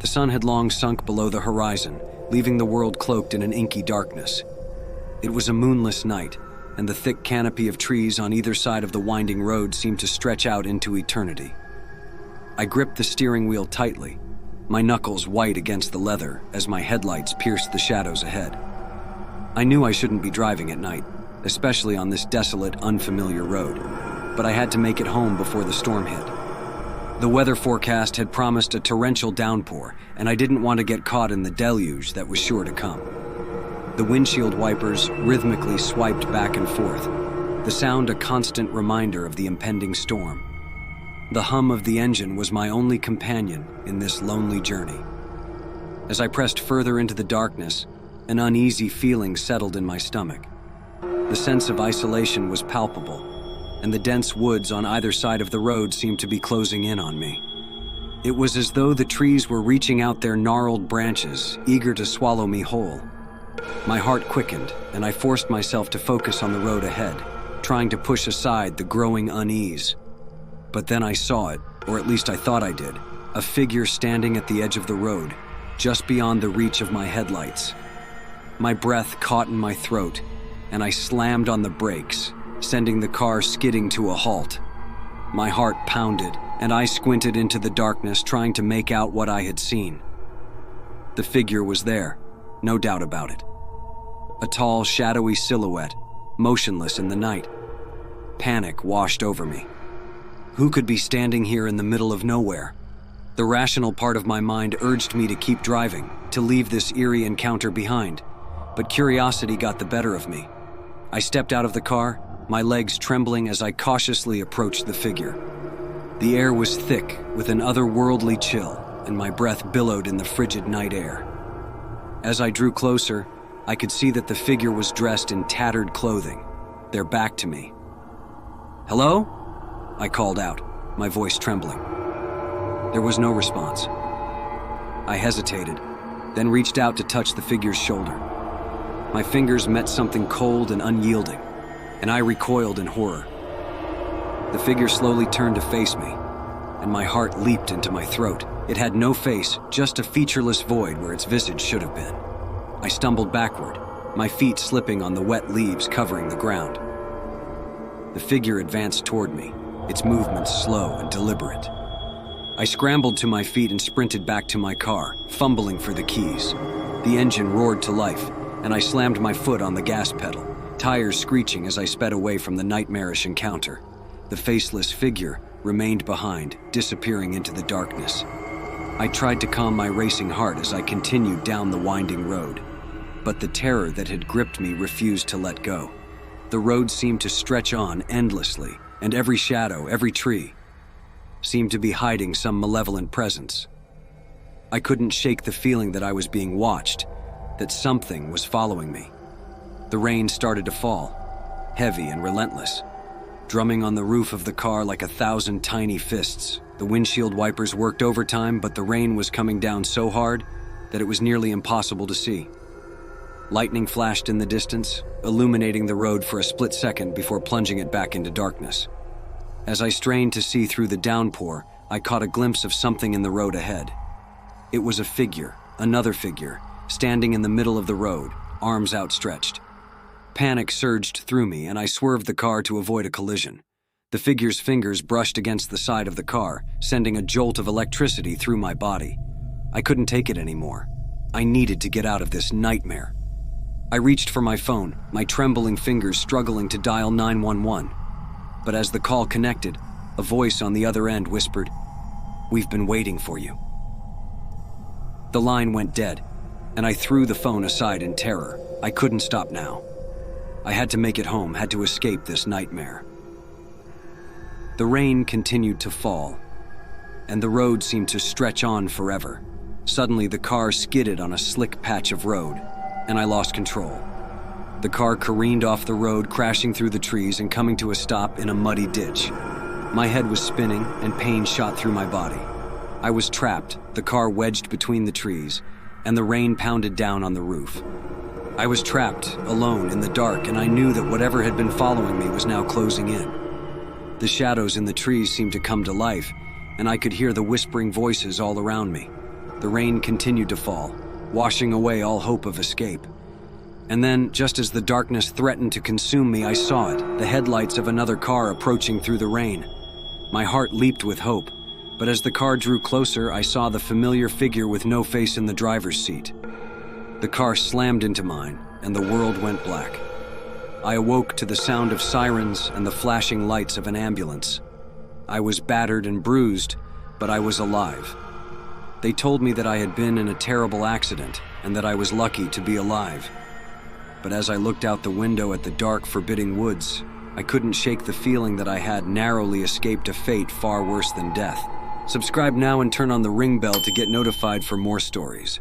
The sun had long sunk below the horizon, leaving the world cloaked in an inky darkness. It was a moonless night, and the thick canopy of trees on either side of the winding road seemed to stretch out into eternity. I gripped the steering wheel tightly, my knuckles white against the leather as my headlights pierced the shadows ahead. I knew I shouldn't be driving at night, especially on this desolate, unfamiliar road, but I had to make it home before the storm hit. The weather forecast had promised a torrential downpour, and I didn't want to get caught in the deluge that was sure to come. The windshield wipers rhythmically swiped back and forth, the sound a constant reminder of the impending storm. The hum of the engine was my only companion in this lonely journey. As I pressed further into the darkness, an uneasy feeling settled in my stomach. The sense of isolation was palpable, and the dense woods on either side of the road seemed to be closing in on me. It was as though the trees were reaching out their gnarled branches, eager to swallow me whole. My heart quickened, and I forced myself to focus on the road ahead, trying to push aside the growing unease. But then I saw it, or at least I thought I did, a figure standing at the edge of the road, just beyond the reach of my headlights. My breath caught in my throat, and I slammed on the brakes, sending the car skidding to a halt. My heart pounded, and I squinted into the darkness, trying to make out what I had seen. The figure was there, no doubt about it. A tall, shadowy silhouette, motionless in the night. Panic washed over me. Who could be standing here in the middle of nowhere? The rational part of my mind urged me to keep driving, to leave this eerie encounter behind, but curiosity got the better of me. I stepped out of the car, my legs trembling as I cautiously approached the figure. The air was thick with an otherworldly chill, and my breath billowed in the frigid night air. As I drew closer, I could see that the figure was dressed in tattered clothing, their back to me. "Hello?" I called out, my voice trembling. There was no response. I hesitated, then reached out to touch the figure's shoulder. My fingers met something cold and unyielding, and I recoiled in horror. The figure slowly turned to face me, and my heart leaped into my throat. It had no face, just a featureless void where its visage should have been. I stumbled backward, my feet slipping on the wet leaves covering the ground. The figure advanced toward me, its movements slow and deliberate. I scrambled to my feet and sprinted back to my car, fumbling for the keys. The engine roared to life, and I slammed my foot on the gas pedal, tires screeching as I sped away from the nightmarish encounter. The faceless figure remained behind, disappearing into the darkness. I tried to calm my racing heart as I continued down the winding road, but the terror that had gripped me refused to let go. The road seemed to stretch on endlessly, and every shadow, every tree, seemed to be hiding some malevolent presence. I couldn't shake the feeling that I was being watched, that something was following me. The rain started to fall, heavy and relentless, drumming on the roof of the car like 1,000 tiny fists. The windshield wipers worked overtime, but the rain was coming down so hard that it was nearly impossible to see. Lightning flashed in the distance, illuminating the road for a split second before plunging it back into darkness. As I strained to see through the downpour, I caught a glimpse of something in the road ahead. It was a figure, another figure, standing in the middle of the road, arms outstretched. Panic surged through me, and I swerved the car to avoid a collision. The figure's fingers brushed against the side of the car, sending a jolt of electricity through my body. I couldn't take it anymore. I needed to get out of this nightmare. I reached for my phone, my trembling fingers struggling to dial 911. But as the call connected, a voice on the other end whispered, "We've been waiting for you." The line went dead, and I threw the phone aside in terror. I couldn't stop now. I had to make it home, had to escape this nightmare. The rain continued to fall, and the road seemed to stretch on forever. Suddenly, the car skidded on a slick patch of road, and I lost control. The car careened off the road, crashing through the trees and coming to a stop in a muddy ditch. My head was spinning, and pain shot through my body. I was trapped, the car wedged between the trees, and the rain pounded down on the roof. I was trapped, alone, in the dark, and I knew that whatever had been following me was now closing in. The shadows in the trees seemed to come to life, and I could hear the whispering voices all around me. The rain continued to fall, washing away all hope of escape. And then, just as the darkness threatened to consume me, I saw it, the headlights of another car approaching through the rain. My heart leaped with hope, but as the car drew closer, I saw the familiar figure with no face in the driver's seat. The car slammed into mine, and the world went black. I awoke to the sound of sirens and the flashing lights of an ambulance. I was battered and bruised, but I was alive. They told me that I had been in a terrible accident and that I was lucky to be alive. But as I looked out the window at the dark, forbidding woods, I couldn't shake the feeling that I had narrowly escaped a fate far worse than death. Subscribe now and turn on the ring bell to get notified for more stories.